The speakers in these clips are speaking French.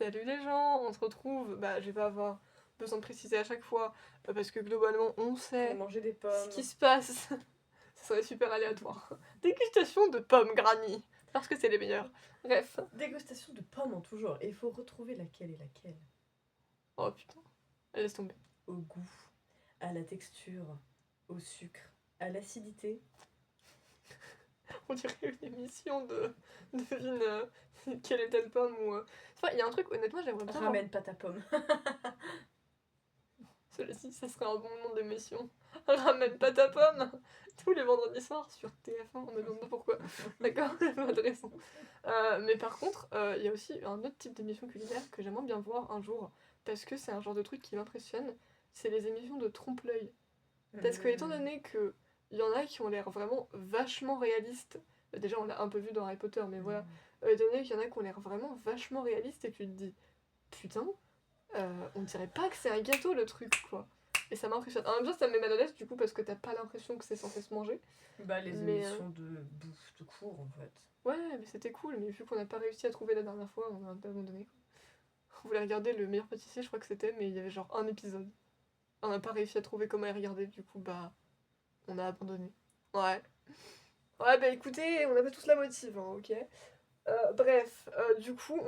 Salut les gens, on se retrouve, je vais pas avoir besoin de préciser à chaque fois, parce que globalement on Pour sait manger des ce pommes. qui se passe. Ça serait super aléatoire. Dégustation de pommes Granny, parce que c'est les meilleurs. Bref. Dégustation de pommes en tout genre. Et il faut retrouver laquelle est laquelle. Oh putain, laisse tomber. Au goût, à la texture, au sucre, à l'acidité. On dirait une émission de devine quelle est telle pomme ou... Enfin, il y a un truc, honnêtement, j'aimerais bien voir. Ramène pâte à pomme. Cela-ci, ça serait un bon nom d'émission. Ramène pas ta pomme tous les vendredis soirs sur TF1, on me demande pas pourquoi. D'accord, pas de raison. Mais par contre, il y a aussi un autre type d'émission culinaire que j'aimerais bien voir un jour, parce que c'est un genre de truc qui m'impressionne, c'est les émissions de trompe-l'œil. Parce que étant donné que il y en a qui ont l'air vraiment vachement réalistes, déjà on l'a un peu vu dans Harry Potter, mais voilà, étant donné qu'il y en a qui ont l'air vraiment vachement réalistes et que tu te dis, putain, on dirait pas que c'est un gâteau le truc quoi. Et ça m'impressionne. En même temps ça me met mal à l'aise du coup parce que t'as pas l'impression que c'est censé se manger. Les émissions de bouffe de cours en fait. Ouais mais c'était cool, mais vu qu'on n'a pas réussi à trouver la dernière fois, on a un peu abandonné quoi. On voulait regarder Le Meilleur Pâtissier, je crois que c'était, mais il y avait genre un épisode. On n'a pas réussi à trouver comment y regarder, du coup on a abandonné. Ouais. Ouais bah écoutez, on avait tous la motive, hein, ok. Bref, du coup,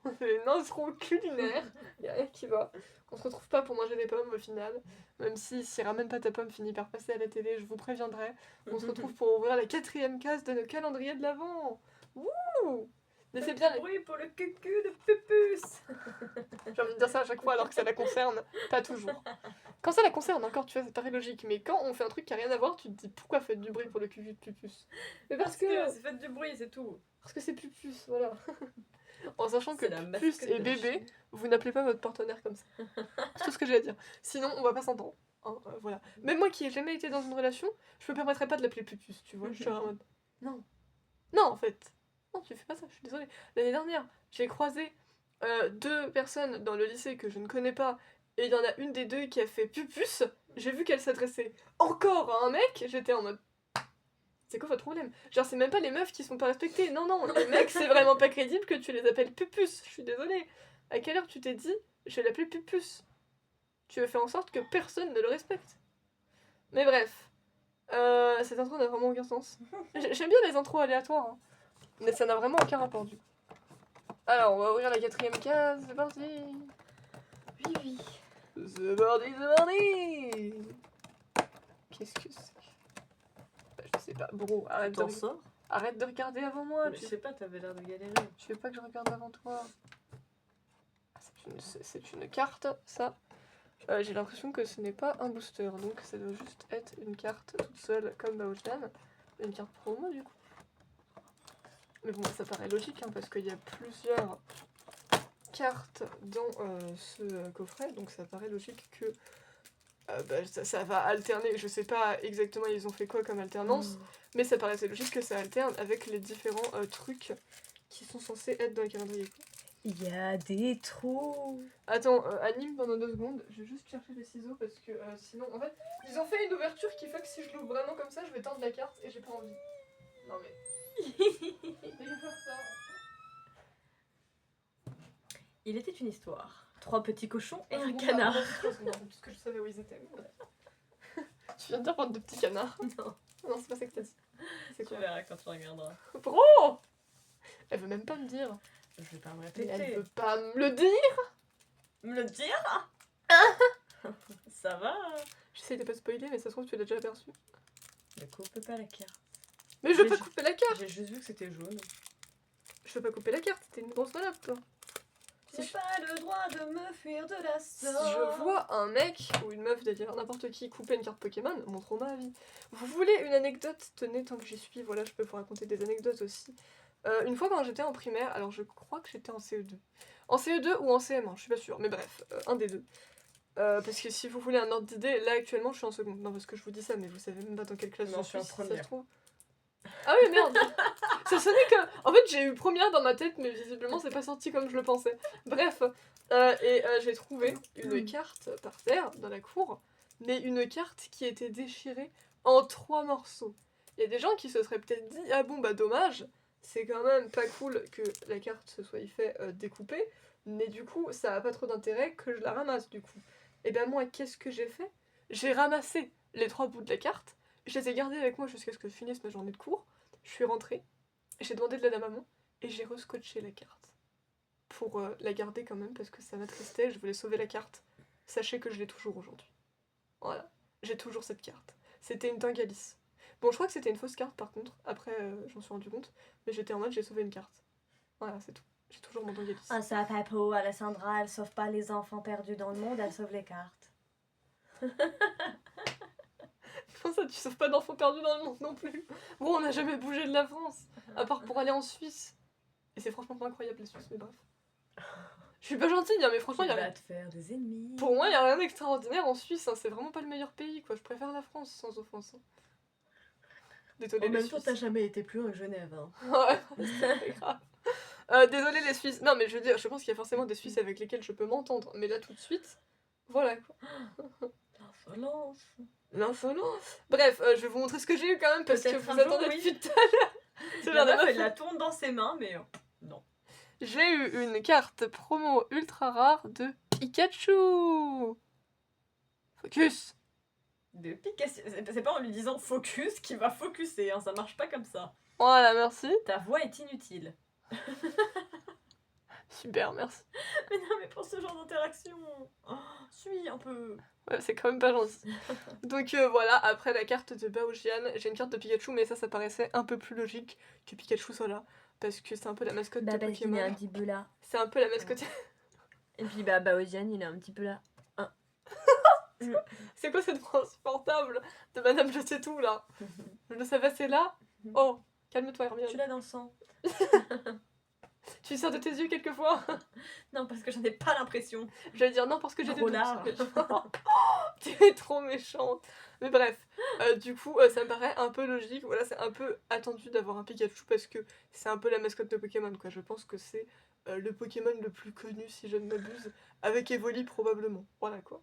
on fait une intro culinaire, y'a rien qui va. On se retrouve pas pour manger des pommes au final, même si Ramène pas ta pomme finit par passer à la télé, je vous préviendrai. On se retrouve pour ouvrir la 4ème case de nos calendriers de l'Avent. Wouh! Mais c'est bien. bruit pour le cucu de Pupus. J'ai envie de dire ça à chaque fois alors que ça la concerne, pas toujours. Quand ça la concerne encore, tu vois, ça paraît logique, mais quand on fait un truc qui a rien à voir, tu te dis pourquoi faites du bruit pour le cul de Pupus? Mais Parce que c'est fait du bruit, c'est tout. Parce que c'est Pupus, voilà. En sachant que C'est la Pupus mascotte et de la bébé, chaîne. vous n'appelez pas votre partenaire comme ça. C'est tout ce que j'ai à dire. Sinon, on va pas s'entendre. Hein, voilà. Même moi qui ai jamais été dans une relation, je me permettrais pas de l'appeler Pupus, tu vois. Je suis en mode. Non. Non, en fait. Non, tu fais pas ça, je suis désolée. L'année dernière, j'ai croisé 2 personnes dans le lycée que je ne connais pas, et il y en a une des deux qui a fait Pupus. J'ai vu qu'elle s'adressait encore à un mec, j'étais en mode. C'est quoi votre problème? Genre, c'est même pas les meufs qui sont pas respectées. Non, non, les mecs, c'est vraiment pas crédible que tu les appelles Pupus. Je suis désolée. À quelle heure tu t'es dit, je vais l'appeler Pupus? Tu veux faire en sorte que personne ne le respecte. Mais bref. Cette intro n'a vraiment aucun sens. J'aime bien les intros aléatoires, hein. Mais ça n'a vraiment aucun rapport du coup. Alors, on va ouvrir la 4ème case, c'est parti. Oui, oui. C'est parti, c'est parti. Qu'est-ce que c'est? Je sais pas. Bro, arrête T'en sors? Arrête de regarder avant moi. Mais je sais pas, t'avais l'air de galérer. Tu veux pas que je regarde avant toi? C'est une carte, ça. J'ai l'impression que ce n'est pas un booster, donc ça doit juste être une carte toute seule comme Baojan. Une carte promo du coup. Mais bon, ça paraît logique, hein, parce qu'il y a plusieurs cartes dans ce coffret, donc ça paraît logique que ça va alterner. Je sais pas exactement ils ont fait quoi comme alternance, mais ça paraissait logique que ça alterne avec les différents trucs qui sont censés être dans le calendrier. Il y a des trous. Attends, anime pendant 2 secondes, je vais juste chercher les ciseaux parce que sinon, en fait, ils ont fait une ouverture qui fait que si je l'ouvre vraiment comme ça, je vais tendre la carte et j'ai pas envie. Non mais. Je vais faire ça. Il était une histoire. 3 petits cochons et un Bon, canard. parce que je savais où ils étaient. Tu viens de dire prendre de petits canards? Non. Non, c'est pas ça que t'as dit. C'est Tu quoi? verras quand tu regarderas. Bro! Elle veut même pas me dire. Je vais pas me Mais répéter. elle veut pas me le dire! Me le dire? Ça va? J'essaye de pas spoiler, mais ça se trouve tu l'as déjà aperçu. Ne coupe pas la carte. Mais je veux pas couper la carte! J'ai juste vu que c'était jaune. Je veux pas couper la carte, c'était une grosse malade toi. J'ai pas le droit de me fuir de la Si sorte. je vois un mec ou une meuf d'ailleurs, n'importe qui, couper une carte Pokémon, mon trauma à vie. Vous voulez une anecdote? Tenez, tant que j'y suis, voilà, je peux vous raconter des anecdotes aussi. Une fois quand j'étais en primaire, alors je crois que j'étais en CE2. En CE2 ou en CM1, je suis pas sûre, mais bref, un des deux. Parce que si vous voulez un ordre d'idée, là actuellement je suis en seconde. Non, parce que je vous dis ça, mais vous savez même pas dans quelle classe Non, je suis, je suis en si ça se première. trouve. Ah oui, merde! Ça sonnait que. En fait, j'ai eu première dans ma tête, mais visiblement, c'est pas sorti comme je le pensais. Bref, j'ai trouvé une carte par terre dans la cour, mais une carte qui était déchirée en 3 morceaux. Il y a des gens qui se seraient peut-être dit ah bon, bah dommage, c'est quand même pas cool que la carte se soit fait découper, mais du coup, ça a pas trop d'intérêt que je la ramasse, du coup. Et ben moi, qu'est-ce que j'ai fait? J'ai ramassé les 3 bouts de la carte, je les ai gardés avec moi jusqu'à ce que je finisse ma journée de cours, je suis rentrée, j'ai demandé de l'aide à maman, et j'ai rescotché la carte. Pour la garder quand même, parce que ça m'attristait, je voulais sauver la carte. Sachez que je l'ai toujours aujourd'hui. Voilà, j'ai toujours cette carte. C'était une Tingalis. Bon, je crois que c'était une fausse carte par contre, après j'en suis rendu compte, mais j'étais en mode j'ai sauvé une carte. Voilà, c'est tout. J'ai toujours mon Tingalis. Ah, ça va pas, Alessandra, elle sauve pas les enfants perdus dans le monde, elle sauve les cartes. Comment ça, tu sauves pas d'enfants perdus dans le monde non plus? Bon, on n'a jamais bougé de la France, à part pour aller en Suisse. Et c'est franchement pas incroyable les Suisses, mais bref. Je suis pas gentille, hein, mais franchement, Tu y a vas rien... te faire des ennemis. Pour moi, y a rien d'extraordinaire en Suisse, hein, c'est vraiment pas le meilleur pays, quoi. Je préfère la France, sans offense. Hein. Désolé En les même temps, Suisses. t'as jamais été plus loin que Genève. Hein. Ouais, c'est grave. Désolé les Suisses. Non, mais je veux dire, je pense qu'il y a forcément des Suisses avec lesquels je peux m'entendre. Mais là, tout de suite, voilà quoi. L'insolence. L'insolence. Bref, je vais vous montrer ce que j'ai eu quand même parce que Peut-être vous un jour, attendez oui. depuis tout à l'heure. C'est La genre meuf, de- elle la tourne dans ses mains, mais non. J'ai eu une carte promo ultra rare de Pikachu. Focus. De Pikachu. C'est pas en lui disant focus qu'il va focuser, hein, ça marche pas comme ça. Voilà, merci. Ta voix est inutile. Super, merci. Mais non, mais pour ce genre d'interaction, suis un peu. Ouais, c'est quand même pas gentil. Donc voilà, après la carte de Baojian, j'ai une carte de Pikachu, mais ça paraissait un peu plus logique que Pikachu soit là. Parce que c'est un peu la mascotte de Parce qu'il Pokémon. est un petit peu là. C'est un peu la mascotte. Et puis Baojian, il est un petit peu là. C'est quoi cette voix insupportable de Madame Je sais tout là? Je le savais, c'est là? Oh, calme-toi Hermione. Tu l'as dans le sang. Tu sors de tes yeux quelquefois? Non, parce que j'en ai pas l'impression. J'allais dire non parce que j'ai des Trop doutes. large. Tu es trop méchante. Mais bref, du coup, ça me paraît un peu logique. Voilà, c'est un peu attendu d'avoir un Pikachu parce que c'est un peu la mascotte de Pokémon, quoi. Je pense que c'est le Pokémon le plus connu, si je ne m'abuse, avec Evoli probablement. Voilà, quoi.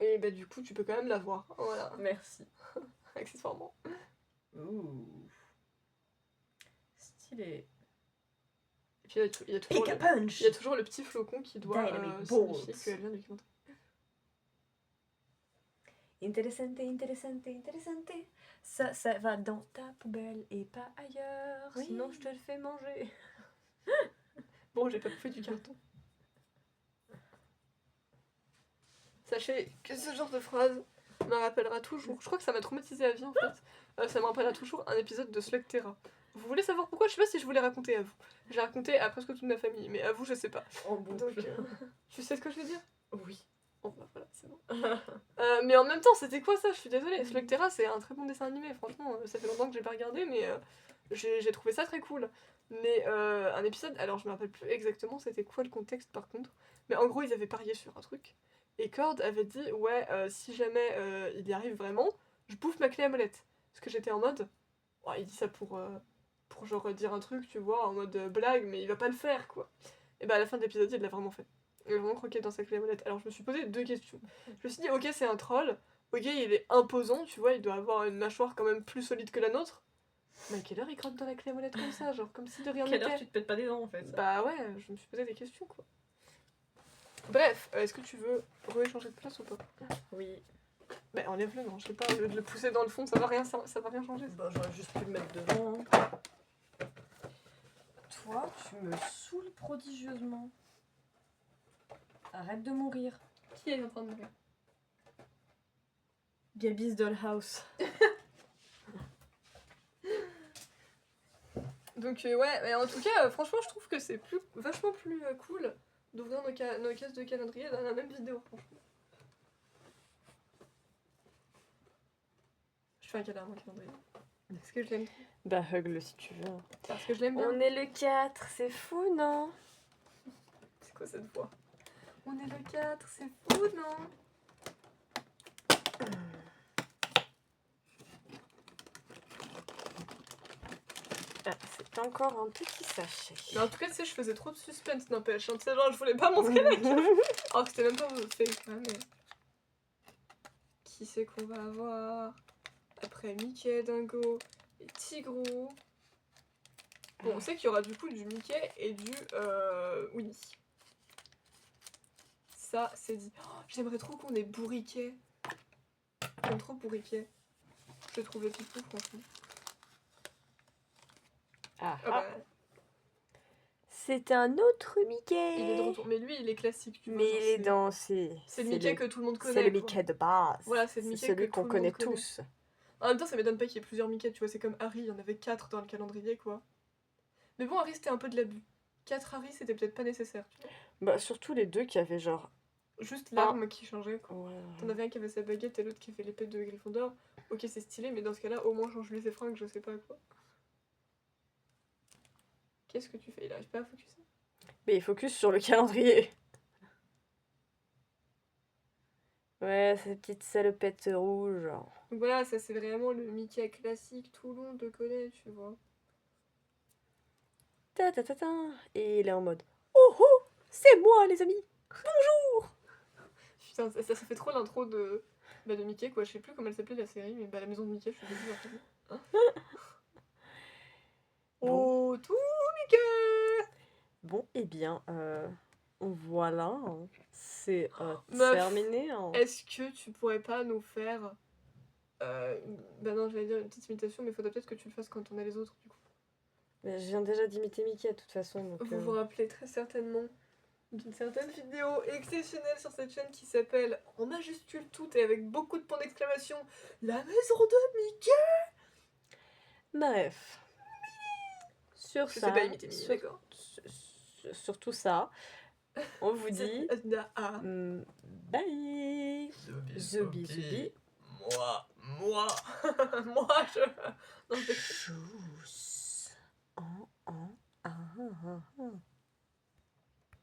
Et bah du coup, tu peux quand même l'avoir. Voilà, Merci. accessoirement. Ouh. Stylé. Et puis il y a toujours Pika le... Punch. Il y a toujours le petit flocon qui doit Dynamic signifier Bolts. qu'elle vient du commentaire. Intéressante, intéressante, intéressante. Ça va dans ta poubelle et pas ailleurs. Oui. Sinon, je te le fais manger. Bon, j'ai pas bouffé du carton. Sachez que ce genre de phrase me rappellera toujours. Je crois que ça m'a traumatisé à vie en fait. Ça me rappellera toujours un épisode de Slugterra. Vous voulez savoir pourquoi? Je sais pas si je vous l'ai raconté à vous. J'ai raconté à presque toute ma famille, mais à vous, je sais pas. En boucle. Donc, tu sais ce que je veux dire? Oui. Bon, bah voilà, c'est bon. Mais en même temps, c'était quoi ça? Je suis désolée. Slugterra, c'est un très bon dessin animé, franchement. Ça fait longtemps que j'ai pas regardé, mais j'ai trouvé ça très cool. Mais un épisode, alors je me rappelle plus exactement c'était quoi le contexte par contre, mais en gros, ils avaient parié sur un truc. Et Cord avait dit, ouais, si jamais il y arrive vraiment, je bouffe ma clé à molette. Parce que j'étais en mode, oh, il dit ça pour genre dire un truc, tu vois, en mode blague, mais il va pas le faire, quoi. Et bah à la fin de l'épisode, il l'a vraiment fait. Il a vraiment croqué dans sa clé à molette. Alors je me suis posé 2 questions. Je me suis dit, ok, c'est un troll, ok, il est imposant, tu vois, il doit avoir une mâchoire quand même plus solide que la nôtre. Mais à quelle heure il croque dans la clé à molette comme ça, genre comme si de rien Quelle heure n'était? tu te pètes pas des dents en fait? Bah ouais, je me suis posé des questions, quoi. Bref, est-ce que tu veux rééchanger de place ou pas? Oui. Bah enlève-le, non, je sais pas, au lieu de le pousser dans le fond, ça va rien changer. Ça. Bah, j'aurais juste pu le mettre devant. Toi, tu me saoules prodigieusement. Arrête de mourir. Qui est en train de mourir? Gaby's Dollhouse. Donc ouais, mais en tout cas, franchement, je trouve que c'est vachement plus cool d'ouvrir nos caisses de calendrier dans la même vidéo, franchement. Je fais un câlin à mon calendrier. Parce que je l'aime trop. Bah, hug-le si tu veux. Parce que je l'aime bien. On est le 4, c'est fou, non? C'est quoi cette voix? On est le 4, c'est fou, non? Ah, c'est encore un petit sachet. Mais en tout cas, tu sais, je faisais trop de suspense, n'empêche. Hein. Tu sais, genre, je voulais pas montrer la carte. Alors que c'était même pas fait, quand même. Mais... Qui c'est qu'on va avoir? Après Mickey, Dingo et Tigrou. Bon, on sait qu'il y aura du coup du Mickey et du Winnie. Ça, c'est dit. Oh, j'aimerais trop qu'on ait Bourriquet. J'aime trop Bourriquet. Je le trouvais pipou, franchement. Ah, Ah bah, c'est un autre Mickey. il est de retour. Mais lui, il est classique, tu vois. Mais genre, il est dans... C'est le Mickey que tout le monde connaît. C'est le quoi. Mickey de base. Voilà, c'est le Mickey celui que qu'on tout le connaît monde connaît. tous. En même temps, ça m'étonne pas qu'il y ait plusieurs Mickey, tu vois. C'est comme Harry, il y en avait 4 dans le calendrier, quoi. Mais bon, Harry, c'était un peu de l'abus. 4 Harry, c'était peut-être pas nécessaire, tu vois. Bah, surtout les deux qui avaient genre... Juste l'arme qui changeait, quoi. Ouais. T'en avais un qui avait sa baguette et l'autre qui avait l'épée de Gryffondor. Ok, c'est stylé, mais dans ce cas-là, au moins change-lui ses fringues, je sais pas quoi. Qu'est-ce que tu fais? Il arrive pas à focuser. Mais il focus sur le calendrier. Ouais, ces petites salopettes rouges. Donc voilà, ça c'est vraiment le Mickey classique, tout le monde le connaît, tu vois. Ta ta ta ta. Et il est en mode oh oh, c'est moi les amis. Putain, ça fait trop l'intro de Mickey, quoi. Je sais plus comment elle s'appelait la série, mais la maison de Mickey, je suis désolée. Hein. Bon. Oh, tout Mickey! Bon, eh bien, voilà, hein. C'est Meuf, terminé. Hein. Est-ce que tu pourrais pas nous faire... bah non, j'allais dire une petite imitation, mais faudrait peut-être que tu le fasses quand on a les autres, du coup. Mais je viens déjà d'imiter Mickey de toute façon. Donc, Vous vous rappelez très certainement d'une certaine vidéo exceptionnelle sur cette chaîne qui s'appelle, en majuscule tout et avec beaucoup de points d'exclamation, La maison de Mickey! Bref. Sur Je ça, sais pas imiter Minnie, d'accord. sur tout ça, on vous dit Ah. bye. Zubi zubi. Moi. Moi, je... Non, je... Tchuss. Ah, ah, ah, ah, ah.